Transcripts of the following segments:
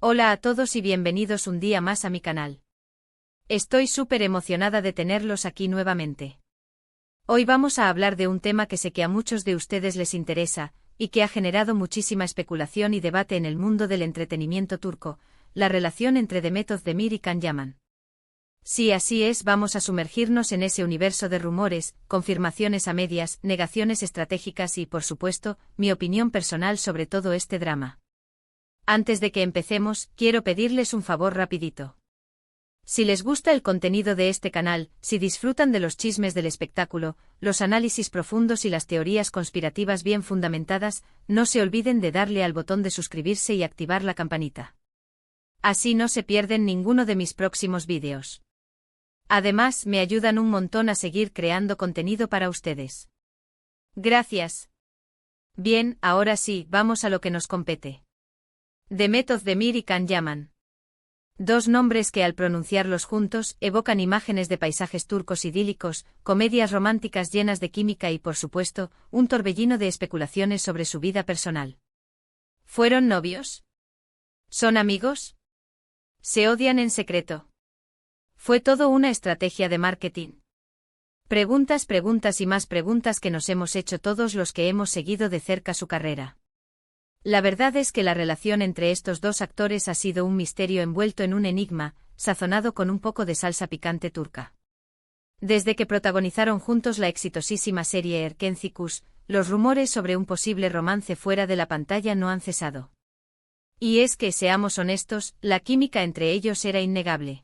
Hola a todos y bienvenidos un día más a mi canal. Estoy súper emocionada de tenerlos aquí nuevamente. Hoy vamos a hablar de un tema que sé que a muchos de ustedes les interesa, y que ha generado muchísima especulación y debate en el mundo del entretenimiento turco, la relación entre Demet Özdemir y Can Yaman. Si así es, vamos a sumergirnos en ese universo de rumores, confirmaciones a medias, negaciones estratégicas y, por supuesto, mi opinión personal sobre todo este drama. Antes de que empecemos, quiero pedirles un favor rapidito. Si les gusta el contenido de este canal, si disfrutan de los chismes del espectáculo, los análisis profundos y las teorías conspirativas bien fundamentadas, no se olviden de darle al botón de suscribirse y activar la campanita. Así no se pierden ninguno de mis próximos vídeos. Además, me ayudan un montón a seguir creando contenido para ustedes. Gracias. Bien, ahora sí, vamos a lo que nos compete. Demet Özdemir y Can Yaman. Dos nombres que al pronunciarlos juntos evocan imágenes de paisajes turcos idílicos, comedias románticas llenas de química y, por supuesto, un torbellino de especulaciones sobre su vida personal. ¿Fueron novios? ¿Son amigos? ¿Se odian en secreto? ¿Fue todo una estrategia de marketing? Preguntas y más preguntas que nos hemos hecho todos los que hemos seguido de cerca su carrera. La verdad es que la relación entre estos dos actores ha sido un misterio envuelto en un enigma, sazonado con un poco de salsa picante turca. Desde que protagonizaron juntos la exitosísima serie Erkencikus, los rumores sobre un posible romance fuera de la pantalla no han cesado. Y es que, seamos honestos, la química entre ellos era innegable.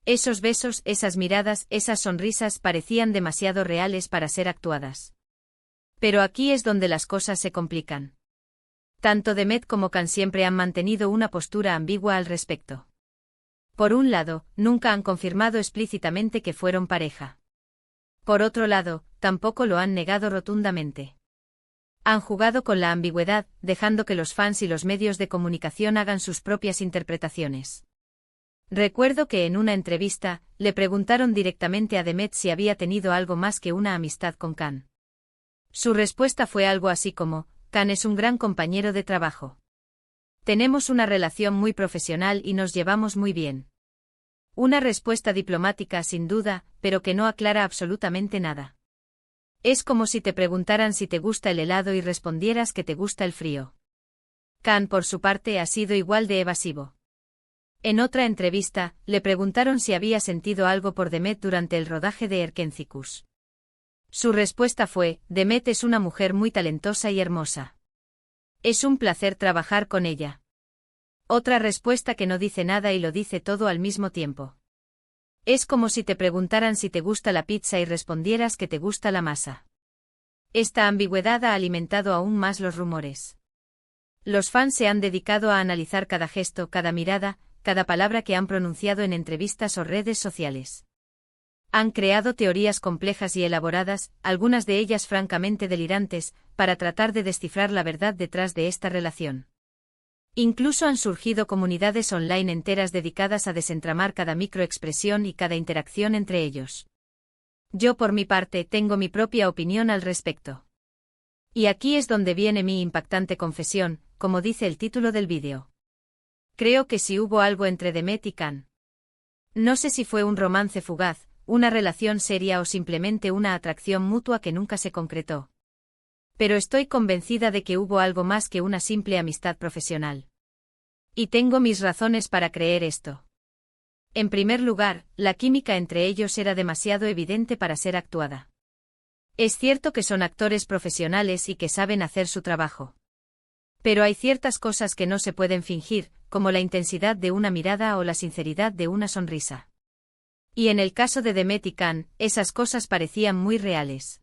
Esos besos, esas miradas, esas sonrisas parecían demasiado reales para ser actuadas. Pero aquí es donde las cosas se complican. Tanto Demet como Can siempre han mantenido una postura ambigua al respecto. Por un lado, nunca han confirmado explícitamente que fueron pareja. Por otro lado, tampoco lo han negado rotundamente. Han jugado con la ambigüedad, dejando que los fans y los medios de comunicación hagan sus propias interpretaciones. Recuerdo que en una entrevista, le preguntaron directamente a Demet si había tenido algo más que una amistad con Can. Su respuesta fue algo así como: Can es un gran compañero de trabajo. Tenemos una relación muy profesional y nos llevamos muy bien. Una respuesta diplomática sin duda, pero que no aclara absolutamente nada. Es como si te preguntaran si te gusta el helado y respondieras que te gusta el frío. Can, por su parte, ha sido igual de evasivo. En otra entrevista, le preguntaron si había sentido algo por Demet durante el rodaje de Erkencikus. Su respuesta fue: Demet es una mujer muy talentosa y hermosa. Es un placer trabajar con ella. Otra respuesta que no dice nada y lo dice todo al mismo tiempo. Es como si te preguntaran si te gusta la pizza y respondieras que te gusta la masa. Esta ambigüedad ha alimentado aún más los rumores. Los fans se han dedicado a analizar cada gesto, cada mirada, cada palabra que han pronunciado en entrevistas o redes sociales. Han creado teorías complejas y elaboradas, algunas de ellas francamente delirantes, para tratar de descifrar la verdad detrás de esta relación. Incluso han surgido comunidades online enteras dedicadas a desentramar cada microexpresión y cada interacción entre ellos. Yo, por mi parte, tengo mi propia opinión al respecto. Y aquí es donde viene mi impactante confesión, como dice el título del vídeo. Creo que sí hubo algo entre Demet y Can. No sé si fue un romance fugaz, una relación seria o simplemente una atracción mutua que nunca se concretó. Pero estoy convencida de que hubo algo más que una simple amistad profesional. Y tengo mis razones para creer esto. En primer lugar, la química entre ellos era demasiado evidente para ser actuada. Es cierto que son actores profesionales y que saben hacer su trabajo. Pero hay ciertas cosas que no se pueden fingir, como la intensidad de una mirada o la sinceridad de una sonrisa. Y en el caso de Demet y Can, esas cosas parecían muy reales.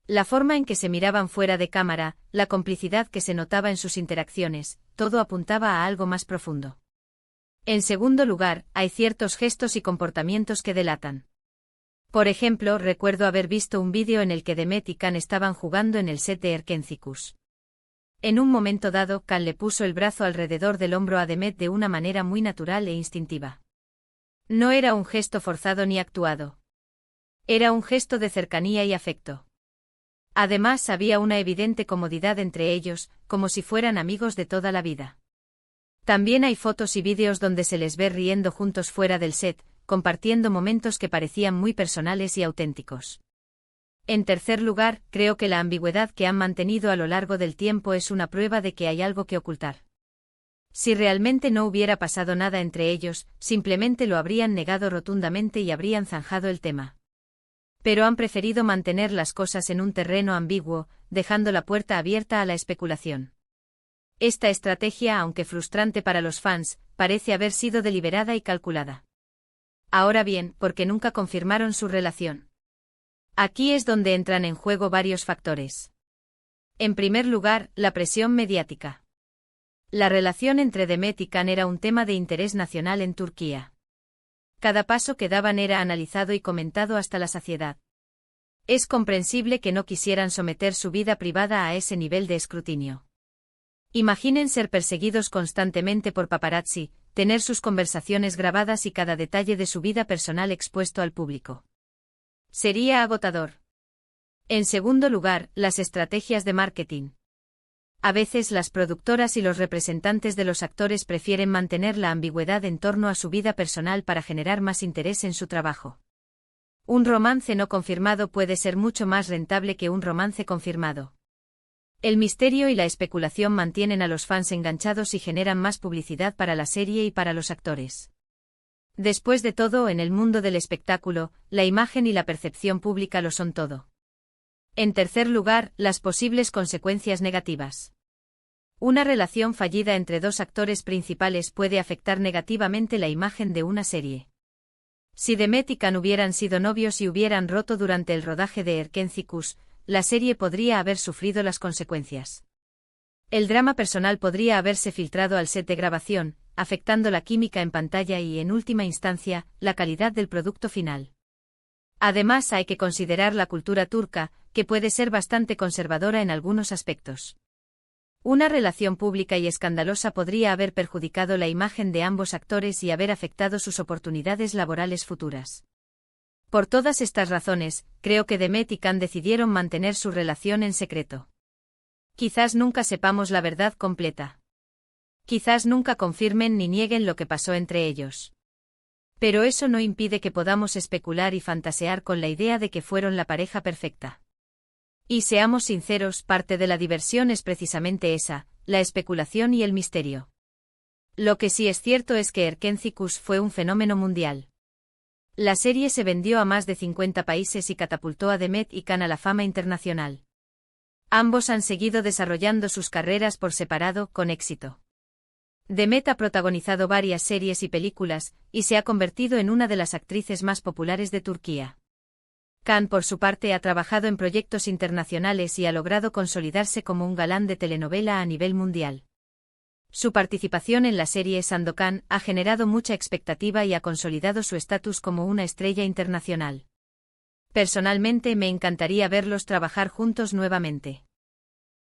La forma en que se miraban fuera de cámara, la complicidad que se notaba en sus interacciones, todo apuntaba a algo más profundo. En segundo lugar, hay ciertos gestos y comportamientos que delatan. Por ejemplo, recuerdo haber visto un vídeo en el que Demet y Can estaban jugando en el set de Erkencikus. En un momento dado, Can le puso el brazo alrededor del hombro a Demet de una manera muy natural e instintiva. No era un gesto forzado ni actuado. Era un gesto de cercanía y afecto. Además, había una evidente comodidad entre ellos, como si fueran amigos de toda la vida. También hay fotos y vídeos donde se les ve riendo juntos fuera del set, compartiendo momentos que parecían muy personales y auténticos. En tercer lugar, creo que la ambigüedad que han mantenido a lo largo del tiempo es una prueba de que hay algo que ocultar. Si realmente no hubiera pasado nada entre ellos, simplemente lo habrían negado rotundamente y habrían zanjado el tema. Pero han preferido mantener las cosas en un terreno ambiguo, dejando la puerta abierta a la especulación. Esta estrategia, aunque frustrante para los fans, parece haber sido deliberada y calculada. Ahora bien, ¿por qué nunca confirmaron su relación? Aquí es donde entran en juego varios factores. En primer lugar, la presión mediática. La relación entre Demet y Can era un tema de interés nacional en Turquía. Cada paso que daban era analizado y comentado hasta la saciedad. Es comprensible que no quisieran someter su vida privada a ese nivel de escrutinio. Imaginen ser perseguidos constantemente por paparazzi, tener sus conversaciones grabadas y cada detalle de su vida personal expuesto al público. Sería agotador. En segundo lugar, las estrategias de marketing. A veces las productoras y los representantes de los actores prefieren mantener la ambigüedad en torno a su vida personal para generar más interés en su trabajo. Un romance no confirmado puede ser mucho más rentable que un romance confirmado. El misterio y la especulación mantienen a los fans enganchados y generan más publicidad para la serie y para los actores. Después de todo, en el mundo del espectáculo, la imagen y la percepción pública lo son todo. En tercer lugar, las posibles consecuencias negativas. Una relación fallida entre dos actores principales puede afectar negativamente la imagen de una serie. Si Demet y Can hubieran sido novios y hubieran roto durante el rodaje de Erkenci, la serie podría haber sufrido las consecuencias. El drama personal podría haberse filtrado al set de grabación, afectando la química en pantalla y, en última instancia, la calidad del producto final. Además, hay que considerar la cultura turca, que puede ser bastante conservadora en algunos aspectos. Una relación pública y escandalosa podría haber perjudicado la imagen de ambos actores y haber afectado sus oportunidades laborales futuras. Por todas estas razones, creo que Demet y Can decidieron mantener su relación en secreto. Quizás nunca sepamos la verdad completa. Quizás nunca confirmen ni nieguen lo que pasó entre ellos. Pero eso no impide que podamos especular y fantasear con la idea de que fueron la pareja perfecta. Y seamos sinceros, parte de la diversión es precisamente esa, la especulación y el misterio. Lo que sí es cierto es que Erkenci fue un fenómeno mundial. La serie se vendió a más de 50 países y catapultó a Demet y Can a la fama internacional. Ambos han seguido desarrollando sus carreras por separado, con éxito. Demet ha protagonizado varias series y películas, y se ha convertido en una de las actrices más populares de Turquía. Can, por su parte, ha trabajado en proyectos internacionales y ha logrado consolidarse como un galán de telenovela a nivel mundial. Su participación en la serie Sandokan ha generado mucha expectativa y ha consolidado su estatus como una estrella internacional. Personalmente me encantaría verlos trabajar juntos nuevamente.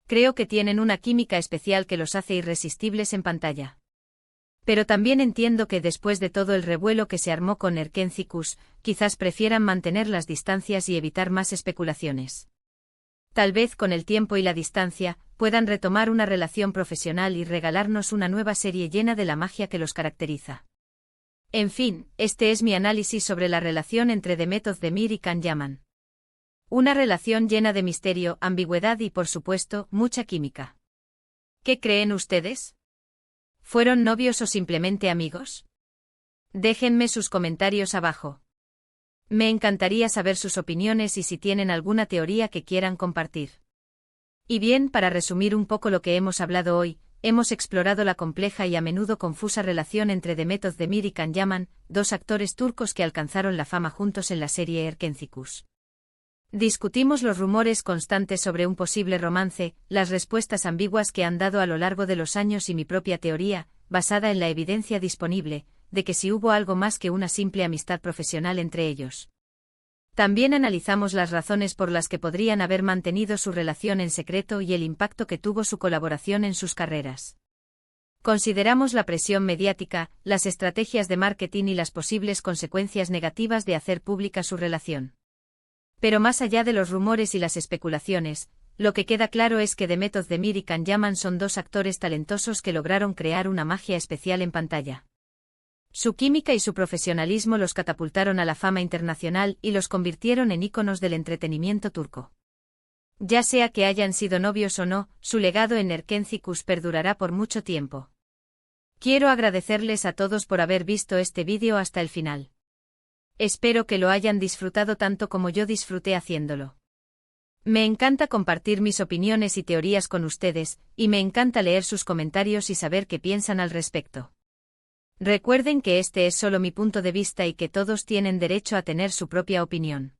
Creo que tienen una química especial que los hace irresistibles en pantalla. Pero también entiendo que después de todo el revuelo que se armó con Erkenci, quizás prefieran mantener las distancias y evitar más especulaciones. Tal vez con el tiempo y la distancia, puedan retomar una relación profesional y regalarnos una nueva serie llena de la magia que los caracteriza. En fin, este es mi análisis sobre la relación entre Demet Özdemir y Can Yaman. Una relación llena de misterio, ambigüedad y, por supuesto, mucha química. ¿Qué creen ustedes? ¿Fueron novios o simplemente amigos? Déjenme sus comentarios abajo. Me encantaría saber sus opiniones y si tienen alguna teoría que quieran compartir. Y bien, para resumir un poco lo que hemos hablado hoy, hemos explorado la compleja y a menudo confusa relación entre Demet Özdemir y Can Yaman, dos actores turcos que alcanzaron la fama juntos en la serie Erkenci. Discutimos los rumores constantes sobre un posible romance, las respuestas ambiguas que han dado a lo largo de los años y mi propia teoría, basada en la evidencia disponible, de que si hubo algo más que una simple amistad profesional entre ellos. También analizamos las razones por las que podrían haber mantenido su relación en secreto y el impacto que tuvo su colaboración en sus carreras. Consideramos la presión mediática, las estrategias de marketing y las posibles consecuencias negativas de hacer pública su relación. Pero más allá de los rumores y las especulaciones, lo que queda claro es que Demet Özdemir y Can Yaman son dos actores talentosos que lograron crear una magia especial en pantalla. Su química y su profesionalismo los catapultaron a la fama internacional y los convirtieron en íconos del entretenimiento turco. Ya sea que hayan sido novios o no, su legado en Erkenci perdurará por mucho tiempo. Quiero agradecerles a todos por haber visto este vídeo hasta el final. Espero que lo hayan disfrutado tanto como yo disfruté haciéndolo. Me encanta compartir mis opiniones y teorías con ustedes, y me encanta leer sus comentarios y saber qué piensan al respecto. Recuerden que este es solo mi punto de vista y que todos tienen derecho a tener su propia opinión.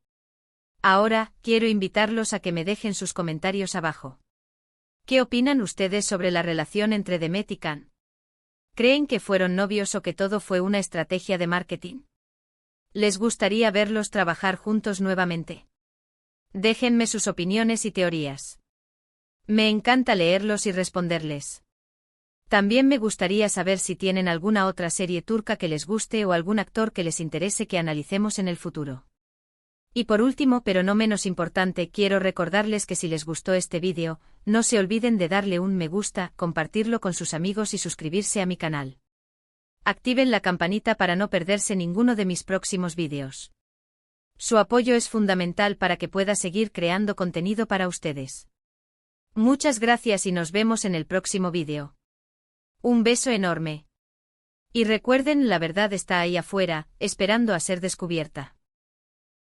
Ahora, quiero invitarlos a que me dejen sus comentarios abajo. ¿Qué opinan ustedes sobre la relación entre Demet y Can? ¿Creen que fueron novios o que todo fue una estrategia de marketing? ¿Les gustaría verlos trabajar juntos nuevamente? Déjenme sus opiniones y teorías. Me encanta leerlos y responderles. También me gustaría saber si tienen alguna otra serie turca que les guste o algún actor que les interese que analicemos en el futuro. Y por último, pero no menos importante, quiero recordarles que si les gustó este vídeo, no se olviden de darle un me gusta, compartirlo con sus amigos y suscribirse a mi canal. Activen la campanita para no perderse ninguno de mis próximos vídeos. Su apoyo es fundamental para que pueda seguir creando contenido para ustedes. Muchas gracias y nos vemos en el próximo vídeo. Un beso enorme. Y recuerden, la verdad está ahí afuera, esperando a ser descubierta.